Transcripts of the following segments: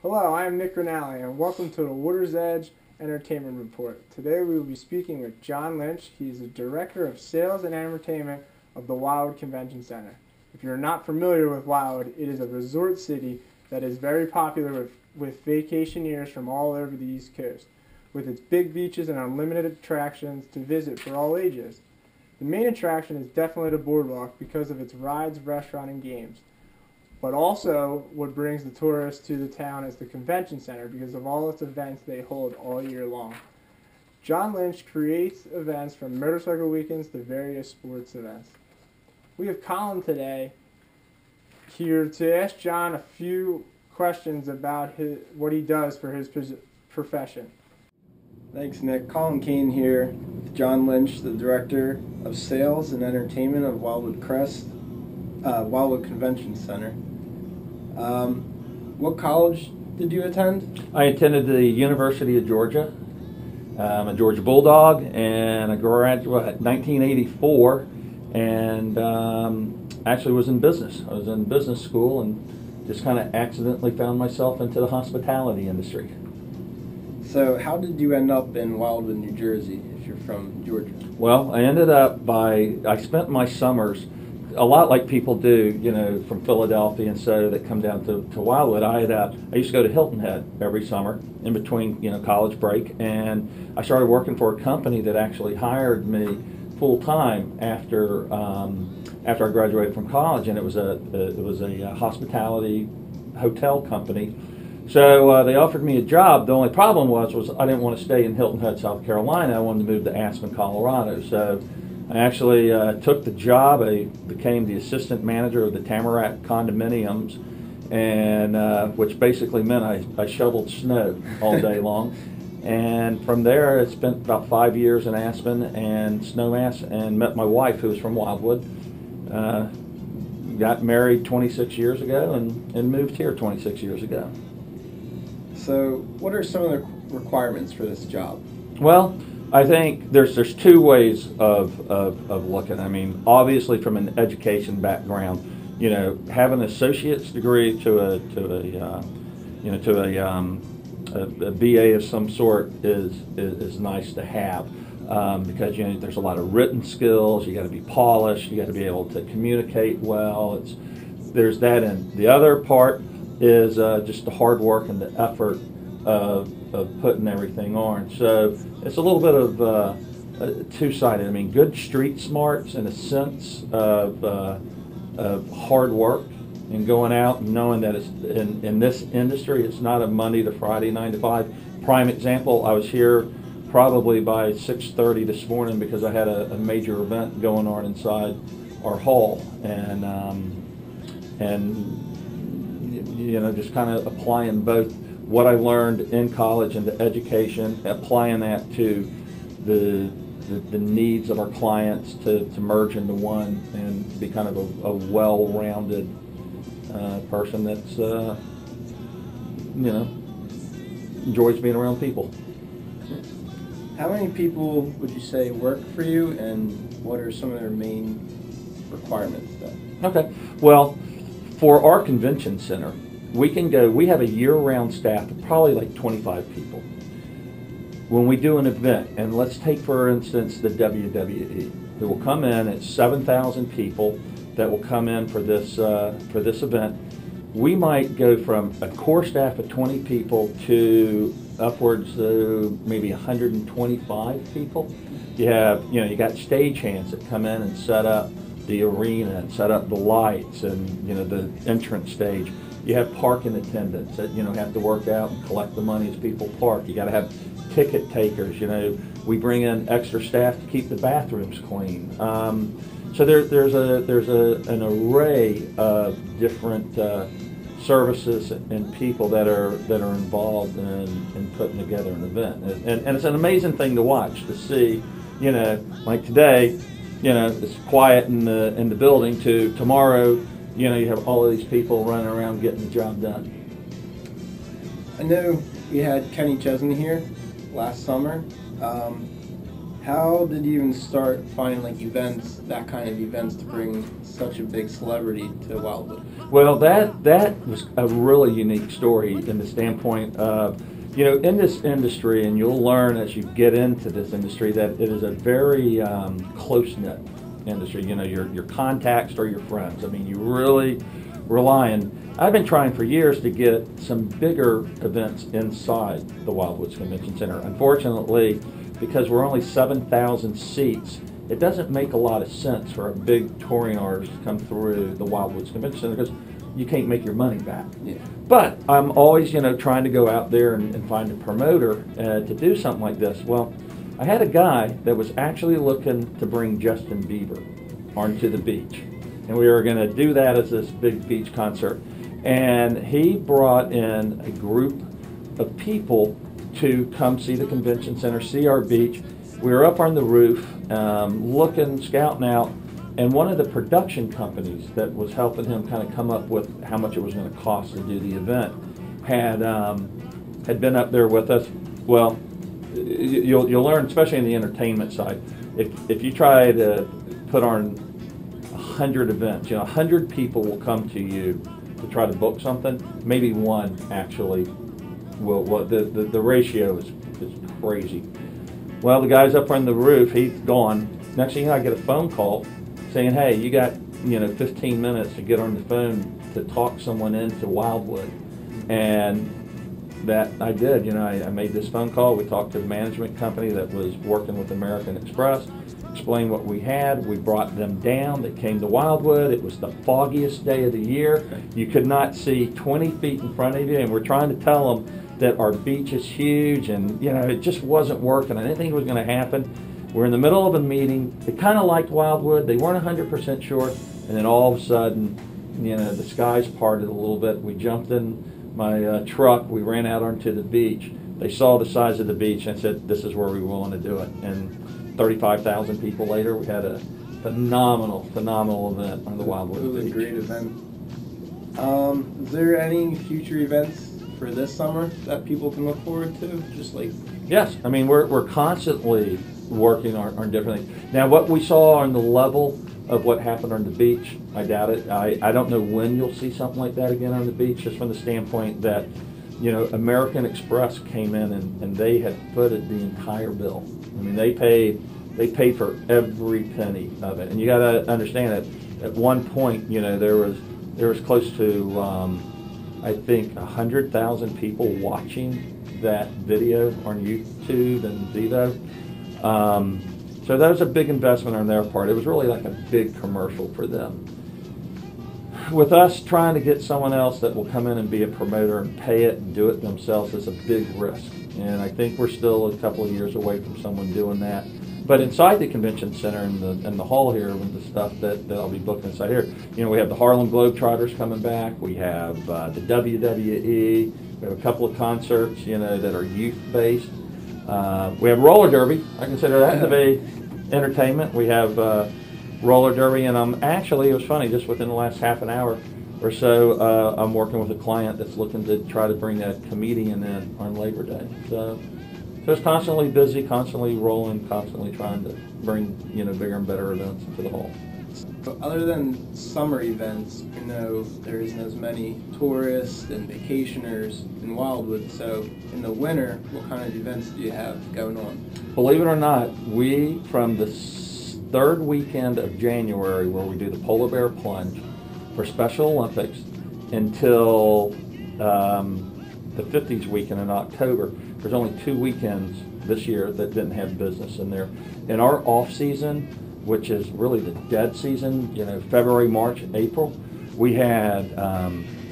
Hello, I am Nick Rinaldi, and welcome to the Water's Edge Entertainment Report. Today we will be speaking with John Lynch. He's the Director of Sales and Entertainment of the Wildwood Convention Center. If you're not familiar with Wildwood, it is a resort city that is very popular with vacationers from all over the East Coast, with its big beaches and unlimited attractions to visit for all ages. The main attraction is definitely the boardwalk because of its rides, restaurant, and games. But also, what brings the tourists to the town is the convention center because of all its events they hold all year long. John Lynch creates events from motorcycle weekends to various sports events. We have Colin today here to ask John a few questions about what he does for his profession. Thanks, Nick. Colin Kane here with John Lynch, the Director of Sales and Entertainment of Wildwood Convention Center. What college did you attend? I attended the University of Georgia. I'm a Georgia Bulldog, and I graduated in 1984, and actually was in business. I was in business school and just kind of accidentally found myself into the hospitality industry. So how did you end up in Wildwood, New Jersey, if you're from Georgia? Well, I ended up I spent my summers a lot like people do, you know, from Philadelphia and so that come down to Wildwood. I used to go to Hilton Head every summer in between, you know, college break, and I started working for a company that actually hired me full time after I graduated from college, and it was a hospitality hotel company. So they offered me a job. The only problem was I didn't want to stay in Hilton Head, South Carolina. I wanted to move to Aspen, Colorado. So I actually took the job. I became the assistant manager of the Tamarack condominiums, and which basically meant I shoveled snow all day long. And from there, I spent about 5 years in Aspen and Snowmass, and met my wife, who was from Wildwood. Got married 26 years ago and moved here 26 years ago. So what are some of the requirements for this job? Well, I think there's two ways of looking. I mean, obviously from an education background, you know, have an associate's degree to a BA of some sort is nice to have, because, you know, there's a lot of written skills. You got to be polished. You got to be able to communicate well. There's that, and the other part is just the hard work and the effort of putting everything on. So it's a little bit of two-sided. I mean, good street smarts and a sense of hard work and going out and knowing that it's in this industry, it's not a Monday to Friday 9 to 5. Prime example, I was here probably by 6:30 this morning because I had a major event going on inside our hall, and you know, just kind of applying both what I learned in college and the education, applying that to the needs of our clients to merge into one and be kind of a well-rounded person that's you know, enjoys being around people. How many people would you say work for you, and what are some of their main requirements then? Okay, well, for our convention center, we have a year-round staff of probably like 25 people. When we do an event, and let's take for instance the WWE, who will come in, it's 7,000 people that will come in for this event. We might go from a core staff of 20 people to upwards of maybe 125 people. You got stagehands that come in and set up the arena and set up the lights and, you know, the entrance stage. You have parking attendants that, you know, have to work out and collect the money as people park. You got to have ticket takers. You know, we bring in extra staff to keep the bathrooms clean. So there's an array of different services and people that are involved in putting together an event, and it's an amazing thing to watch, to see, you know, like today, you know, it's quiet in the building, to tomorrow, you know, you have all of these people running around getting the job done. I know we had Kenny Chesney here last summer. How did you even start finding like events, that kind of events, to bring such a big celebrity to Wildwood? Well, that was a really unique story in the standpoint of, in this industry, and you'll learn as you get into this industry that it is a very close-knit industry. Your contacts are your friends. I mean, you really rely on. I've been trying for years to get some bigger events inside the Wildwoods Convention Center. Unfortunately, because we're only 7,000 seats, it doesn't make a lot of sense for a big touring artist to come through the Wildwoods Convention Center because you can't make your money back. Yeah. But I'm always, trying to go out there and find a promoter to do something like this. Well, I had a guy that was actually looking to bring Justin Bieber onto the beach. And we were going to do that as this big beach concert. And he brought in a group of people to come see the convention center, see our beach. We were up on the roof looking, scouting out, and one of the production companies that was helping him kind of come up with how much it was going to cost to do the event had been up there with us. Well, you'll learn, especially in the entertainment side, if you try to put on 100 events, 100 people will come to you to try to book something. Maybe one actually will. The ratio is crazy. Well, the guy's up on the roof, he's gone. Next thing you know, I get a phone call saying, hey, you got 15 minutes to get on the phone to talk someone into Wildwood. And that I did. I made this phone call. We talked to the management company that was working with American Express, explained what we had. We brought them down. They came to Wildwood. It was the foggiest day of the year. You could not see 20 feet in front of you, and we're trying to tell them that our beach is huge, and it just wasn't working. I didn't think it was going to happen. We're in the middle of a meeting. They kind of liked Wildwood. They weren't 100% sure, and then all of a sudden, the skies parted a little bit. We jumped in my truck. We ran out onto the beach. They saw the size of the beach and said, "This is where we want to do it." And 35,000 people later, we had a phenomenal event on the Wildwood Beach. It was a great event. Is there any future events for this summer that people can look forward to? Yes, I mean we're constantly working on different things. Now, what we saw on the level of what happened on the beach, I doubt it. I don't know when you'll see something like that again on the beach, just from the standpoint that American Express came in and they had footed the entire bill. I mean, they paid for every penny of it. And you got to understand that at one point, there was close to I think 100,000 people watching that video on YouTube and Vivo. So that was a big investment on their part. It was really like a big commercial for them. With us trying to get someone else that will come in and be a promoter and pay it and do it themselves is a big risk. And I think we're still a couple of years away from someone doing that. But inside the convention center and the hall here, with the stuff that I'll be booking inside here, we have the Harlem Globetrotters coming back. We have the WWE. We have a couple of concerts, that are youth-based. We have roller derby. I consider that to be entertainment. We have roller derby, and it was funny, just within the last half an hour or so, I'm working with a client that's looking to try to bring a comedian in on Labor Day. So it's constantly busy, constantly rolling, constantly trying to bring bigger and better events to the hall. So other than summer events, there isn't as many tourists and vacationers in Wildwood. So in the winter, what kind of events do you have going on? Believe it or not, we, from the third weekend of January, where we do the Polar Bear Plunge for Special Olympics, until the 50s weekend in October, there's only 2 weekends this year that didn't have business in there. In our off season, which is really the dead season, February, March, April, we had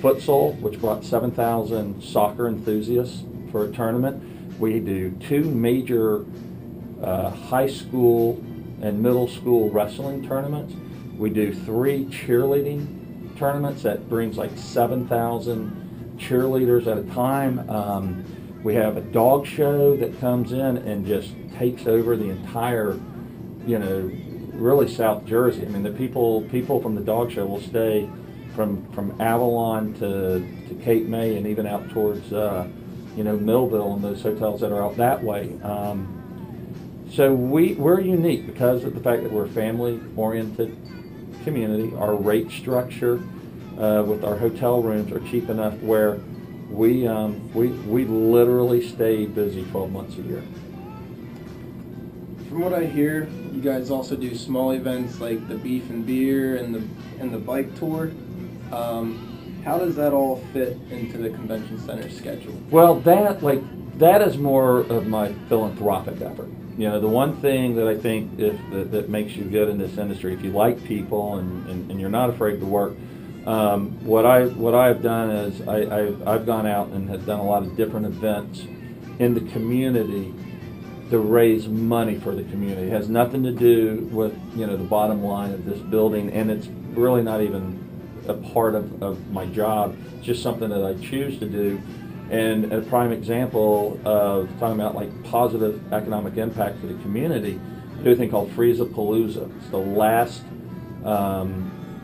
futsal, which brought 7,000 soccer enthusiasts for a tournament. We do 2 major high school and middle school wrestling tournaments. We do 3 cheerleading tournaments that brings like 7,000 cheerleaders at a time. We have a dog show that comes in and just takes over the entire, really South Jersey. I mean, the people from the dog show will stay from Avalon to Cape May and even out towards Millville and those hotels that are out that way. So we're unique because of the fact that we're a family-oriented community. Our rate structure with our hotel rooms are cheap enough where we literally stay busy 12 months a year. From what I hear, you guys also do small events like the beef and beer and the bike tour. How does that all fit into the convention center schedule? Well, that is more of my philanthropic effort. You know, the one thing that I think that makes you good in this industry, if you like people and you're not afraid to work, what I've done is I've gone out and have done a lot of different events in the community to raise money for the community. It has nothing to do with, you know, the bottom line of this building, and it's really not even a part of my job. It's just something that I choose to do. And a prime example of talking about like positive economic impact for the community, I do a thing called Freeze-a-Palooza. It's the last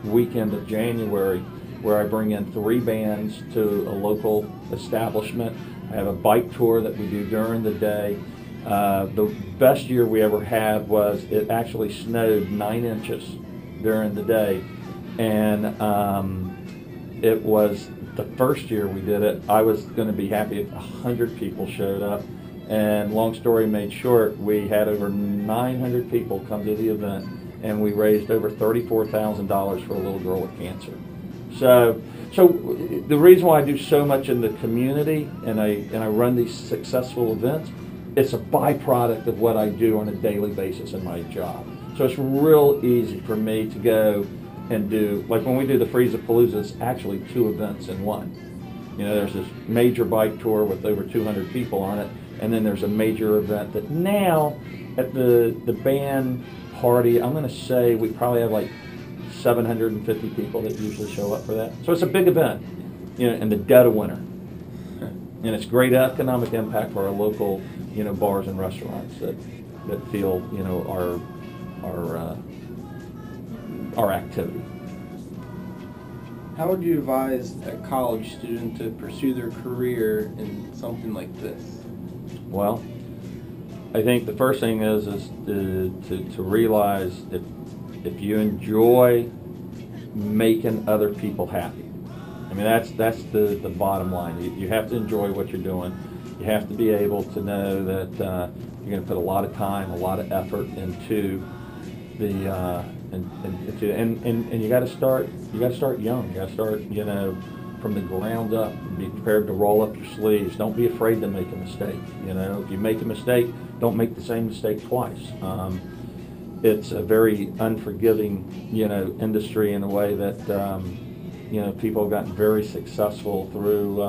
weekend of January where I bring in 3 bands to a local establishment. I have a bike tour that we do during the day. The best year we ever had was it actually snowed 9 inches during the day, and it was the first year we did it. I was going to be happy if 100 people showed up, and long story made short, we had over 900 people come to the event, and we raised over $34,000 for a little girl with cancer. So the reason why I do so much in the community and I run these successful events, it's a byproduct of what I do on a daily basis in my job. So it's real easy for me to go and do, like when we do the Freeze-a-Palooza, it's actually 2 events in one. You know, there's this major bike tour with over 200 people on it, and then there's a major event that now at the band party, I'm going to say we probably have like 750 people that usually show up for that. So it's a big event, you know, in the dead of winter. And it's great economic impact for our local, you know, bars and restaurants that feel, you know, our activity. How would you advise a college student to pursue their career in something like this? Well, I think the first thing is to realize if you enjoy making other people happy. I mean, that's the bottom line. You have to enjoy what you're doing. You have to be able to know that you're going to put a lot of time, a lot of effort into the and you got to start. You got to start young. You got to start, you know, from the ground up. Be prepared to roll up your sleeves. Don't be afraid to make a mistake. You know, if you make a mistake, don't make the same mistake twice. It's a very unforgiving, you know, industry in a way that you know, people have gotten very successful through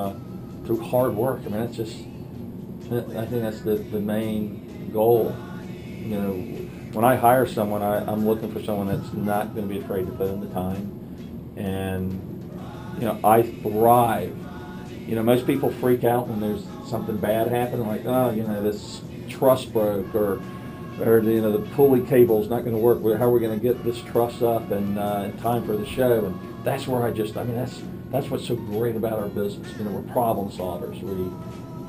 hard work. I mean, that's just, I think that's the main goal. You know, when I hire someone, I'm looking for someone that's not going to be afraid to put in the time. And, you know, I thrive. You know, most people freak out when there's something bad happening, like, oh, you know, this truss broke, or you know, the pulley cable's not going to work. How are we going to get this truss up in time for the show? And that's where I mean, that's what's so great about our business. You know, we're problem solvers.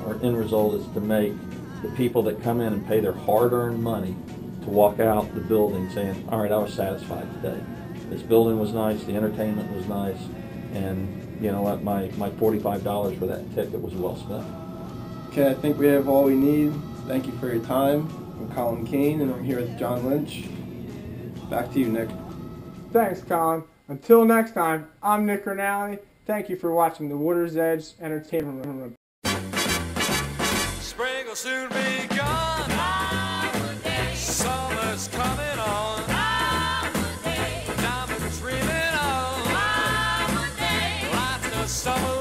Our end result is to make the people that come in and pay their hard-earned money to walk out the building saying, all right, I was satisfied today. This building was nice, the entertainment was nice, and you know what, my $45 for that ticket was well spent. Okay, I think we have all we need. Thank you for your time. I'm Colin Kane, and I'm here with John Lynch. Back to you, Nick. Thanks, Colin. Until next time, I'm Nick Rinaldi. Thank you for watching the Water's Edge Entertainment Room. Spring will soon be gone. Summer's coming on. Diamonds reeling on. Like the summer